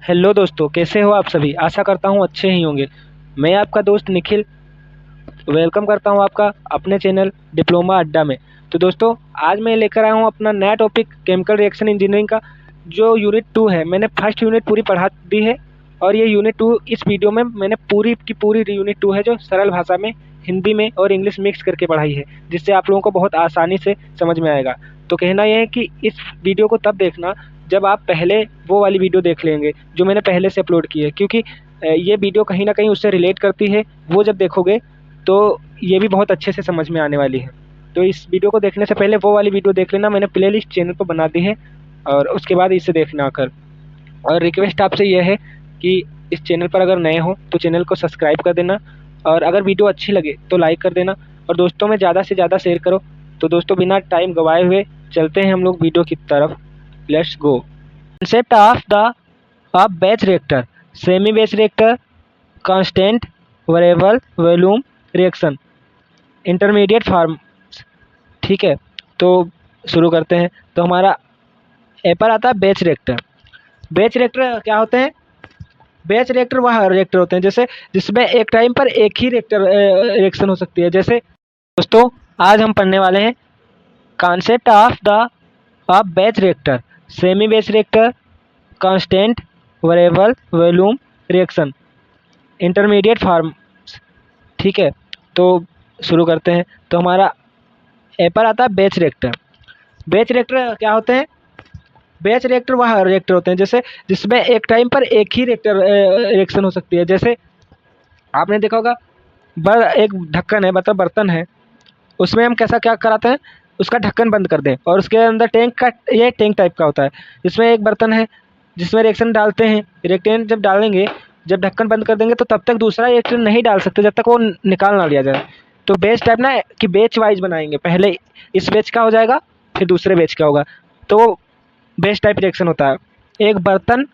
Hello दोस्तों, कैसे हो आप सभी। आशा करता हूँ अच्छे ही होंगे। मैं आपका दोस्त निखिल वेलकम करता हूँ आपका अपने चैनल डिप्लोमा अड्डा में। तो दोस्तों, आज मैं लेकर आया हूँ अपना नया टॉपिक केमिकल रिएक्शन इंजीनियरिंग का, जो यूनिट 2 है। मैंने फर्स्ट यूनिट पूरी पढ़ा दी है और ये यूनिट 2 इस वीडियो में मैंने पूरी की पूरी यूनिट 2 है, जो सरल भाषा में हिंदी में और इंग्लिश मिक्स करके पढ़ाई है, जिससे आप लोगों को बहुत आसानी से समझ में आएगा। तो कहना यह है कि इस वीडियो को तब देखना जब आप पहले वो वाली वीडियो देख लेंगे जो मैंने पहले से अपलोड की है, क्योंकि ये वीडियो कहीं ना कहीं उससे रिलेट करती है। वो जब देखोगे तो ये भी बहुत अच्छे से समझ में आने वाली है। तो इस वीडियो को देखने से पहले वो वाली वीडियो देख लेना, मैंने प्लेलिस्ट चैनल पर बना दी है, और उसके बाद इसे देखना आकर। और रिक्वेस्ट आपसे यह है कि इस चैनल पर अगर नए हो तो चैनल को सब्सक्राइब कर देना, और अगर वीडियो अच्छी लगे तो लाइक कर देना, और दोस्तों में ज़्यादा से ज़्यादा शेयर करो। तो दोस्तों, बिना टाइम गवाए हुए चलते हैं हम लोग वीडियो की तरफ। Let's go. Concept of the batch reactor, semi batch reactor, constant variable volume reaction, intermediate form. ठीक है, तो शुरू करते हैं। तो हमारा ए पर आता है बैच रिएक्टर। बैच रिएक्टर क्या होते हैं? बैच रिएक्टर वह रिएक्टर होते हैं जैसे जिसमें एक टाइम पर एक ही रिएक्टर रिएक्शन हो सकती है। जैसे दोस्तों, आज हम पढ़ने वाले हैं concept of the batch reactor, semi batch reactor, constant variable volume reaction, intermediate form. ठीक है, तो शुरू करते हैं। तो हमारा ए पर आता है बैच रिएक्टर। बैच रिएक्टर क्या होते हैं? बैच रिएक्टर वह रिएक्टर होते हैं जैसे जिसमें एक टाइम पर एक ही रिएक्टर रिएक्शन हो सकती है। जैसे आपने देखा होगा, एक ढक्कन है, मतलब बर्तन है, उसमें हम कैसा क्या कराते हैं, उसका ढक्कन बंद कर दें और उसके अंदर टैंक का, ये टैंक टाइप का होता है, जिसमें एक बर्तन है जिसमें रिएक्शन डालते हैं। रिएक्टेंट जब डालेंगे, जब ढक्कन बंद कर देंगे तो तब तक दूसरा रिएक्शन नहीं डाल सकते जब तक वो निकाल ना लिया जाए। तो बैच टाइप ना कि बैच वाइज बनाएंगे, पहले इस बैच का हो जाएगा फिर दूसरे बैच का होगा, तो बैच टाइप रिएक्शन होता है। एक बर्तन,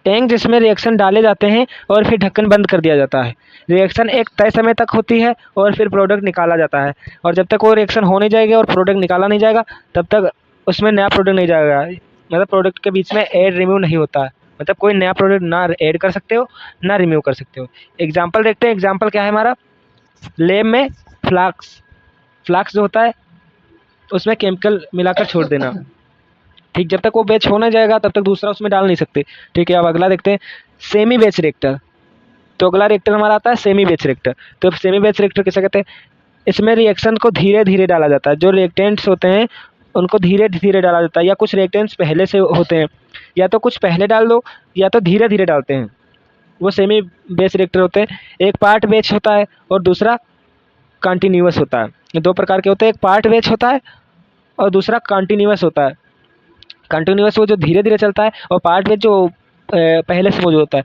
टैंक जिसमें रिएक्शन डाले जाते हैं और फिर ढक्कन बंद कर दिया जाता है। रिएक्शन एक तय समय तक होती है और फिर प्रोडक्ट निकाला जाता है, और जब तक वो रिएक्शन हो नहीं जाएगी और प्रोडक्ट निकाला नहीं जाएगा तब तक उसमें नया प्रोडक्ट नहीं जाएगा। मतलब प्रोडक्ट के बीच में ऐड रिमूव नहीं होता है, मतलब कोई नया प्रोडक्ट ना ऐड कर सकते हो ना रिमूव कर सकते हो। एग्जाम्पल देखते हैं। एग्जाम्पल क्या है हमारा? लैब में फ्लाक्स, फ्लाक्स जो होता है उसमें केमिकल मिलाकर छोड़ देना। ठीक, जब तक वो बैच हो ना जाएगा तब तक दूसरा उसमें डाल नहीं सकते। ठीक है, अब अगला देखते हैं, सेमी बैच रिएक्टर। तो अगला रिएक्टर हमारा आता है सेमी बैच रिएक्टर। तो सेमी बैच रिएक्टर किसे कहते हैं? इसमें रिएक्शन को धीरे धीरे डाला जाता है। जो रिएक्टेंट्स होते हैं उनको धीरे धीरे डाला जाता है, या कुछ रिएक्टेंट्स पहले से होते हैं, या तो कुछ पहले डाल दो या तो धीरे धीरे डालते हैं, वो सेमी बैच रिएक्टर होते हैं। एक पार्ट बैच होता है और दूसरा कंटिन्यूअस होता है। ये दो प्रकार के होते हैं, एक पार्ट बैच होता है और दूसरा कंटिन्यूअस होता है। कंटिन्यूअस वो जो धीरे धीरे चलता है, और पार्ट बैच जो पहले से मौजूद होता है।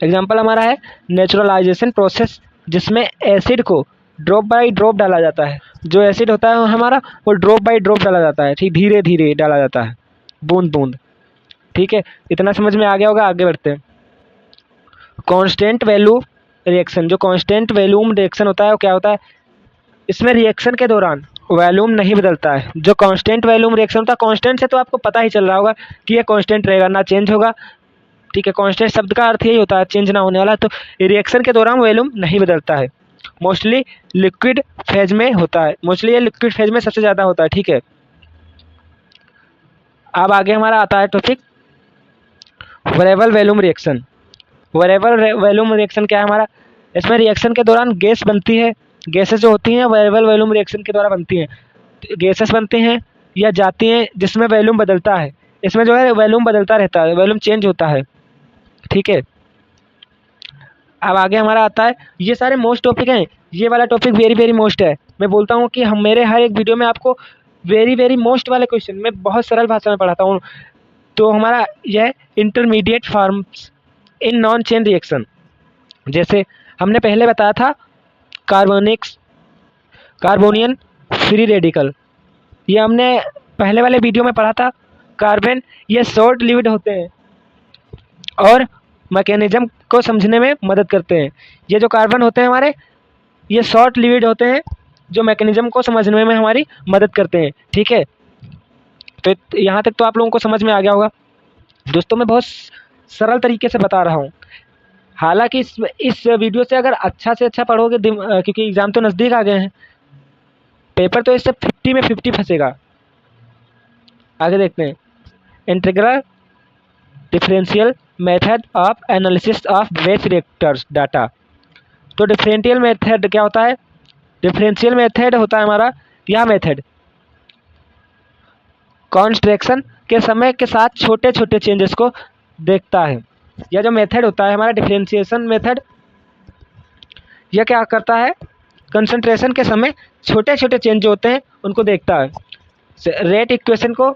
एग्जाम्पल हमारा है नेचुरलाइजेशन प्रोसेस, जिसमें एसिड को ड्रॉप बाय ड्रॉप डाला जाता है। जो एसिड होता है हमारा वो ड्रॉप बाय ड्रॉप डाला जाता है, ठीक, धीरे धीरे डाला जाता है, बूंद बूंद। ठीक है, इतना समझ में आ गया होगा। आगे बढ़ते हैं। कांस्टेंट वैल्यू रिएक्शन, जो कांस्टेंट वैल्यूम रिएक्शन होता है वो क्या होता है? इसमें रिएक्शन के दौरान वॉल्यूम नहीं बदलता है। जो कांस्टेंट वॉल्यूम रिएक्शन होता है, कांस्टेंट से तो आपको पता ही चल रहा होगा कि ये कांस्टेंट रहेगा, ना चेंज होगा। ठीक है, कांस्टेंट शब्द का अर्थ यही होता है चेंज ना होने वाला। तो रिएक्शन के दौरान वॉल्यूम नहीं बदलता है, मोस्टली लिक्विड फेज में होता है। मोस्टली ये लिक्विड फेज में सबसे ज़्यादा होता है। ठीक है, अब आगे हमारा आता है topic variable volume reaction. Variable volume reaction क्या है हमारा? इसमें रिएक्शन के दौरान गैस बनती है। गैसेस जो होती हैं वेरिएबल वॉल्यूम रिएक्शन के द्वारा बनती हैं। गैसेस बनते हैं या जाती हैं जिसमें वॉल्यूम बदलता है। इसमें जो है वॉल्यूम बदलता रहता है, वॉल्यूम चेंज होता है। ठीक है, अब आगे हमारा आता है, ये सारे मोस्ट टॉपिक हैं, ये वाला टॉपिक वेरी वेरी मोस्ट है। मैं बोलता हूँ कि हम मेरे हर एक वीडियो में आपको वेरी वेरी मोस्ट वाले क्वेश्चन मैं बहुत सरल भाषा में पढ़ाता हूँ। तो हमारा यह intermediate forms in non chain reaction, जैसे हमने पहले बताया था कार्बोनियन फ्री रेडिकल, ये हमने पहले वाले वीडियो में पढ़ा था। कार्बन ये शॉर्ट लिव्ड होते हैं और मैकेनिज्म को समझने में मदद करते हैं। ये जो कार्बन होते हैं हमारे, ये शॉर्ट लिव्ड होते हैं जो मैकेनिज्म को समझने में हमारी मदद करते हैं। ठीक है, तो यहाँ तक तो आप लोगों को समझ में आ गया होगा। दोस्तों मैं बहुत सरल तरीके से बता रहा हूँ। हालांकि इस वीडियो से अगर अच्छा से अच्छा पढ़ोगे, क्योंकि एग्ज़ाम तो नज़दीक आ गए हैं, पेपर तो इससे 50 में 50 फंसेगा। आगे देखते हैं, integral differential method of analysis of ways reactors data. तो डिफरेंशियल मेथड क्या होता है? डिफरेंशियल मेथड होता है हमारा यह मेथड कॉन्स्ट्रक्शन के समय के साथ छोटे छोटे चेंजेस को देखता है। यह जो मेथड होता है हमारा डिफरेंशिएशन मेथड, यह क्या करता है? कंसंट्रेशन के समय छोटे छोटे चेंज जो होते हैं उनको देखता है। रेट इक्वेशन को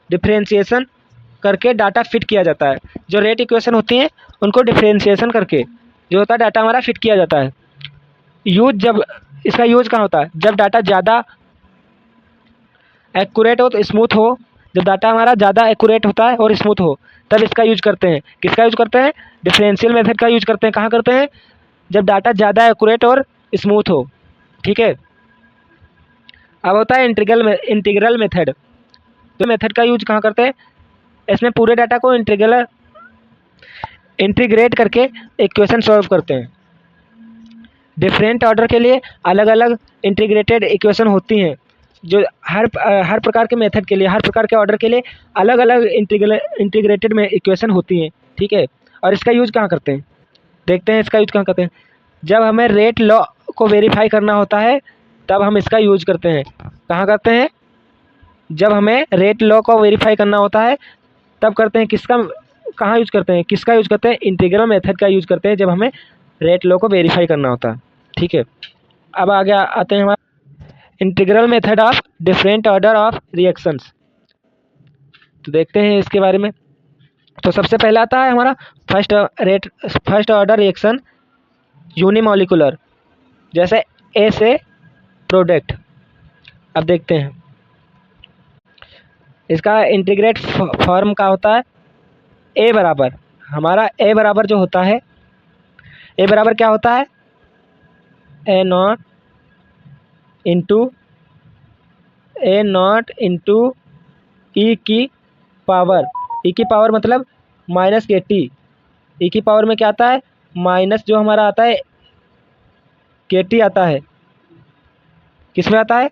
डिफरेंशिएशन करके डाटा फिट किया जाता है। जो रेट इक्वेशन होती हैं उनको डिफरेंशिएशन करके जो होता है डाटा हमारा फिट किया जाता है। जब इसका यूज कहाँ होता है? जब डाटा ज़्यादा एक्यूरेट हो, तो स्मूथ हो। जब डाटा हमारा ज़्यादा एक्यूरेट होता है और स्मूथ हो, तब इसका यूज करते हैं। किसका यूज करते हैं? डिफरेंशियल मेथड का यूज करते हैं। कहाँ करते हैं? जब डाटा ज़्यादा एक्यूरेट और स्मूथ हो। ठीक है। अब होता है इंटीग्रल मेथड। तो मेथड का यूज कहाँ करते हैं? इसमें पूरे डाटा को इंटीग्रेट करके इक्वेशन सॉल्व करते हैं। डिफरेंट ऑर्डर के लिए अलग अलग इंटीग्रेटेड इक्वेशन होती हैं, जो हर प्रकार के मेथड के लिए, हर प्रकार के ऑर्डर के लिए अलग अलग इंटीग्रेटेड में इक्वेशन होती हैं। ठीक है। और इसका यूज कहाँ करते हैं? देखते हैं इसका यूज कहाँ करते हैं। जब हमें रेट लॉ को वेरीफाई करना होता है तब हम इसका यूज करते हैं। कहाँ करते हैं? जब हमें रेट लॉ को वेरीफाई करना होता है तब करते हैं। कहाँ यूज करते हैं? किसका यूज करते हैं? इंटीग्रल मेथड का यूज करते हैं जब हमें रेट लॉ को वेरीफाई करना होता है। ठीक है। अब आगे आते हैं हमारे integral method of different order of reactions. तो देखते हैं इसके बारे में। तो सबसे पहला आता है हमारा फर्स्ट ऑर्डर रिएक्शन यूनिमॉलिकुलर, जैसे ए से प्रोडक्ट। अब देखते हैं इसका इंटीग्रेट फॉर्म का होता है ए बराबर, हमारा ए बराबर जो होता है, ए बराबर क्या होता है? ए नॉट इंटू ई की पावर मतलब माइनस के टी। ई की पावर में क्या आता है? माइनस जो हमारा आता है के टी आता है। किस में आता है?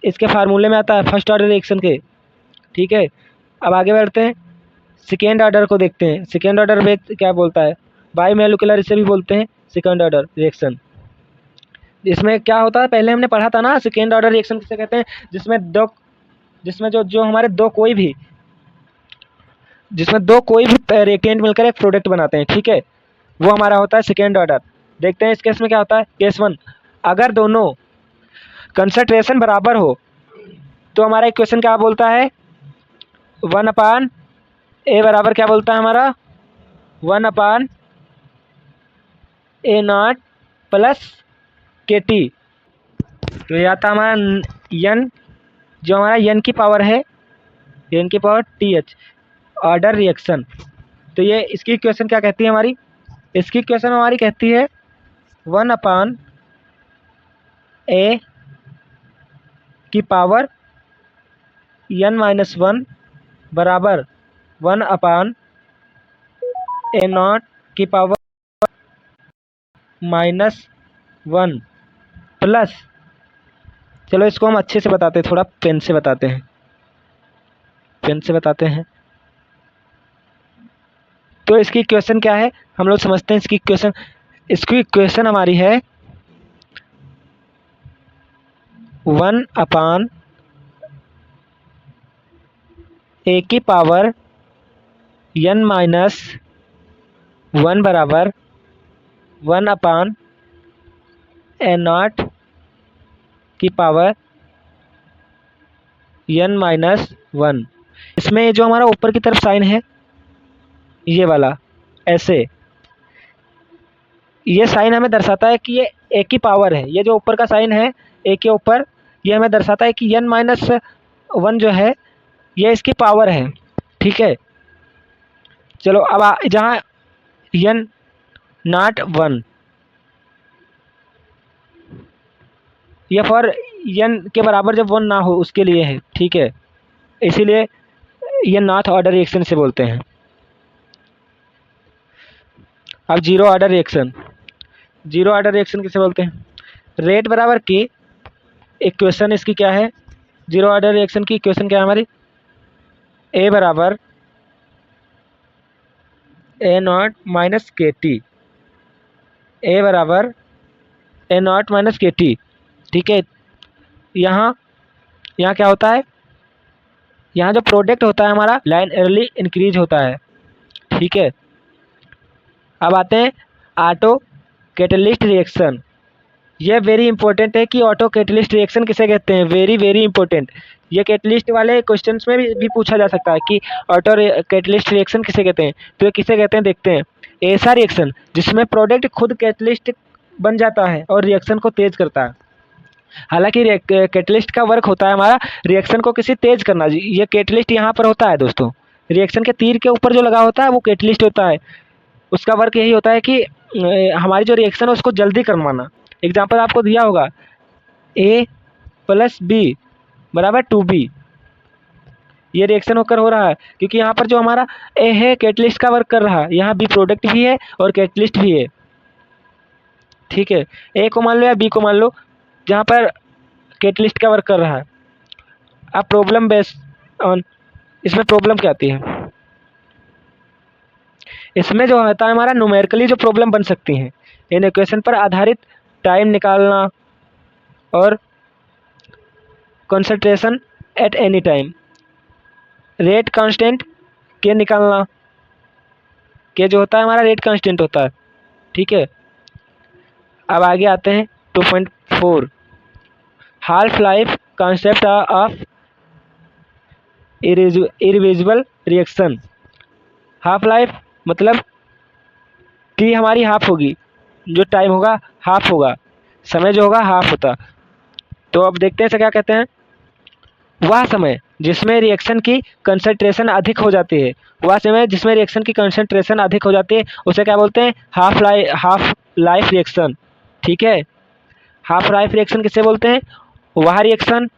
इसके फार्मूले में आता है, फर्स्ट ऑर्डर रिएक्शन के। ठीक है। अब आगे बढ़ते हैं, सेकेंड ऑर्डर को देखते हैं। सेकेंड ऑर्डर में क्या बोलता है? बायोमोलिकुलर इसे भी बोलते हैं, सेकेंड ऑर्डर रिएक्शन। इसमें क्या होता है? पहले हमने पढ़ा था ना, सेकेंड ऑर्डर रिएक्शन किसे कहते हैं? जिसमें जो हमारे दो कोई भी रिएक्टेंट मिलकर एक प्रोडक्ट बनाते हैं। ठीक है। वो हमारा होता है सेकेंड ऑर्डर। देखते हैं इस केस में क्या होता है। केस 1, अगर दोनों कंसंट्रेशन बराबर हो तो हमारा इक्वेशन क्या बोलता है? 1 ए बराबर क्या बोलता है हमारा? 1 ए नॉट प्लस के टी। तो ये आता हमारा यन, जो हमारा यन की पावर है, यन की power T H, order reaction. तो ये इसकी इक्वेशन क्या कहती है हमारी? इसकी इक्वेशन हमारी कहती है 1 ए की पावर n-1 बराबर 1 ए नॉट की पावर -1 प्लस, चलो इसको हम अच्छे से बताते हैं, थोड़ा पेन से बताते हैं। तो इसकी इक्वेशन क्या है हम लोग समझते हैं। इसकी इक्वेशन हमारी है 1 ए की पावर n-1 बराबर 1 ए नॉट की पावर n-1। इसमें जो हमारा ऊपर की तरफ साइन है ये वाला, ऐसे, ये साइन हमें दर्शाता है कि ये ए की पावर है। ये जो ऊपर का साइन है ए के ऊपर, ये हमें दर्शाता है कि n-1 जो है ये इसकी पावर है। ठीक है। चलो अब जहाँ n-1 ये फॉर n के बराबर जब 1 ना हो उसके लिए है। ठीक है। इसीलिए ये नॉट ऑर्डर रिएक्शन से बोलते हैं। अब zero order reaction, zero order reaction किसे बोलते हैं? रेट बराबर के, इक्वेशन इसकी क्या है? जीरो ऑर्डर रिएक्शन की इक्वेशन क्या है हमारी? ए बराबर ए नॉट माइनस के टी, ए बराबर ए नॉट माइनस के टी। ठीक है, यहाँ यहाँ क्या होता है? यहाँ जो प्रोडक्ट होता है हमारा लाइनरली इंक्रीज होता है। ठीक है, अब आते हैं ऑटो कैटलिस्ट रिएक्शन। ये वेरी इंपॉर्टेंट है कि ऑटो कैटलिस्ट रिएक्शन किसे कहते हैं, वेरी वेरी इंपॉर्टेंट। ये कैटलिस्ट वाले क्वेश्चंस में भी पूछा जा सकता है कि ऑटो कैटलिस्ट रिएक्शन किसे कहते हैं। तो ये किसे कहते हैं देखते हैं। ऐसा रिएक्शन जिसमें प्रोडक्ट खुद कैटलिस्ट बन जाता है और रिएक्शन को तेज करता है। हालांकि कैटलिस्ट का वर्क होता है हमारा रिएक्शन को किसी तेज करना। ये कैटलिस्ट यहाँ पर होता है दोस्तों, रिएक्शन के तीर के ऊपर जो लगा होता है वो कैटलिस्ट होता है। उसका वर्क यही होता है कि हमारी जो रिएक्शन है उसको जल्दी करवाना। एग्जाम्पल आपको दिया होगा, ए प्लस बी बराबर 2b, ये रिएक्शन होकर हो रहा है क्योंकि यहाँ पर जो हमारा ए है कैटलिस्ट का वर्क कर रहा है, यहाँ बी प्रोडक्ट भी है और कैटलिस्ट भी है। ठीक है, ए को मान लो या बी को मान लो, जहाँ पर कैटलिस्ट का वर्क कर रहा है। अब प्रॉब्लम बेस ऑन, इसमें प्रॉब्लम क्या आती है? इसमें जो होता है हमारा न्यूमेरिकली जो प्रॉब्लम बन सकती हैं, इन इक्वेशन पर आधारित टाइम निकालना और concentration at any time, rate constant के निकालना, के जो होता है हमारा रेट कांस्टेंट होता है। ठीक है, अब आगे आते हैं 2.4 half life concept of irreversible reaction. Half life मतलब टी हमारी हाफ होगी, जो टाइम होगा हाफ होगा, समय जो होगा हाफ होता। तो अब देखते हैं इसे क्या कहते हैं। वह समय जिसमें रिएक्शन की कंसंट्रेशन अधिक हो जाती है, वह समय जिसमें रिएक्शन की कंसंट्रेशन अधिक हो जाती है उसे क्या बोलते हैं? Half life reaction. ठीक है, हाफ लाइफ रिएक्शन किसे बोलते हैं? वह रिएक्शन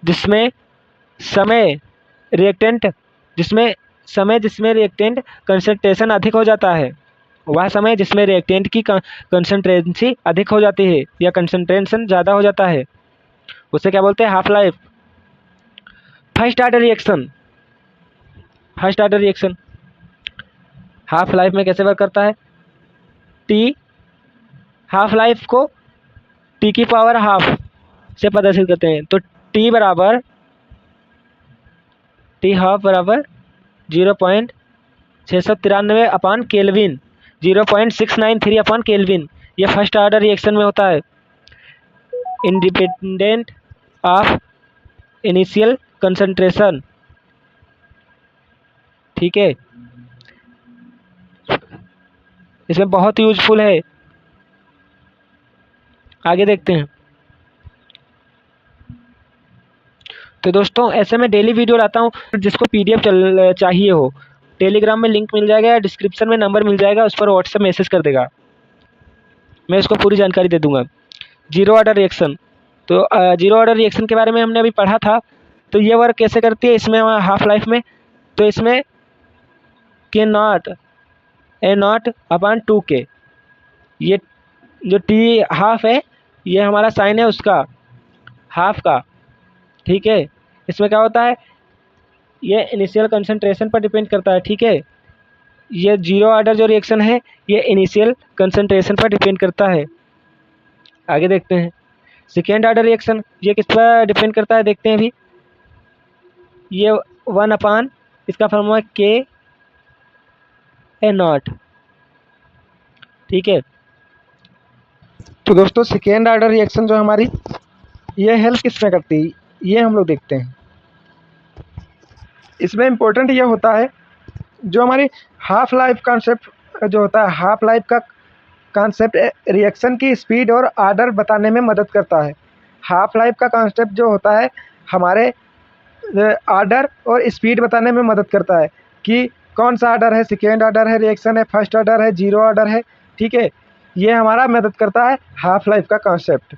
जिसमें समय जिसमें रिएक्टेंट कंसंट्रेशन अधिक हो जाता है, वह समय जिसमें रिएक्टेंट की कंसंट्रेशन अधिक हो जाती है या कंसंट्रेशन ज़्यादा हो जाता है, उसे क्या बोलते हैं? Half life. First order reaction half life में कैसे वर्क करता है? टी हाफ लाइफ को टी की पावर हाफ से प्रदर्शित करते हैं। तो टी हाफ बराबर 0.693 अपान केल्विन, 0.693 अपान केल्विन। ये फर्स्ट ऑर्डर रिएक्शन में होता है, इंडिपेंडेंट ऑफ इनिशियल कंसंट्रेशन। ठीक है, इसमें बहुत यूजफुल है। आगे देखते हैं। तो दोस्तों ऐसे में डेली वीडियो लाता हूँ, जिसको पीडीएफ चाहिए हो, टेलीग्राम में लिंक मिल जाएगा या डिस्क्रिप्शन में नंबर मिल जाएगा, उस पर व्हाट्सएप मैसेज कर देगा, मैं उसको पूरी जानकारी दे दूंगा। जीरो ऑर्डर रिएक्शन, तो जीरो ऑर्डर रिएक्शन के बारे में हमने अभी पढ़ा था। तो ये वर्क कैसे करती है इसमें हाफ लाइफ में? तो इसमें के not a not upon 2k, ये जो टी हाफ है ये हमारा साइन है उसका हाफ का। ठीक है, इसमें क्या होता है? ये इनिशियल कंसंट्रेशन पर डिपेंड करता है। ठीक है, ये जीरो ऑर्डर जो रिएक्शन है ये इनिशियल कंसंट्रेशन पर डिपेंड करता है। आगे देखते हैं। सेकेंड ऑर्डर रिएक्शन ये किस पर डिपेंड करता है देखते हैं अभी। ये 1 अपान इसका फॉर्मूला के ए नॉट। ठीक है, तो दोस्तों सेकेंड ऑर्डर रिएक्शन जो हमारी ये हेल्प किस में करती है ये हम लोग देखते हैं। इसमें इम्पोर्टेंट ये होता है जो हमारी हाफ लाइफ कॉन्सेप्ट जो होता है, हाफ लाइफ का कॉन्सेप्ट रिएक्शन की स्पीड और आर्डर बताने में मदद करता है। हाफ लाइफ का कॉन्सेप्ट जो होता है हमारे आर्डर और स्पीड बताने में मदद करता है कि कौन सा आर्डर है, सेकेंड ऑर्डर है रिएक्शन है, फर्स्ट ऑर्डर है, जीरो ऑर्डर है। ठीक है, ये हमारा मदद करता है हाफ लाइफ का कॉन्सेप्ट।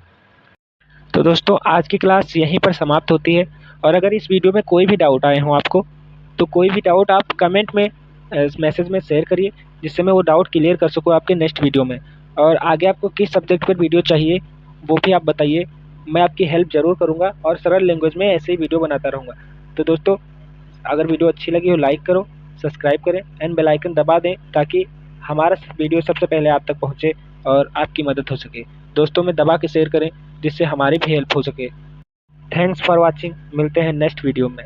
तो दोस्तों आज की क्लास यहीं पर समाप्त होती है, और अगर इस वीडियो में कोई भी डाउट आए हों आपको, तो कोई भी डाउट आप कमेंट में मैसेज में शेयर करिए, जिससे मैं वो डाउट क्लियर कर सकूँ आपके नेक्स्ट वीडियो में। और आगे आपको किस सब्जेक्ट पर वीडियो चाहिए वो भी आप बताइए, मैं आपकी हेल्प ज़रूर करूँगा और सरल लैंग्वेज में ऐसे ही वीडियो बनाता रहूँगा। तो दोस्तों, अगर वीडियो अच्छी लगी हो लाइक करो, सब्सक्राइब करें एंड बेल आइकन दबा दें, ताकि हमारा वीडियो सबसे पहले आप तक पहुँचे और आपकी मदद हो सके। दोस्तों में दबा के शेयर करें, जिससे हमारी भी हेल्प हो सके। थैंक्स फॉर वॉचिंग, मिलते हैं नेक्स्ट वीडियो में।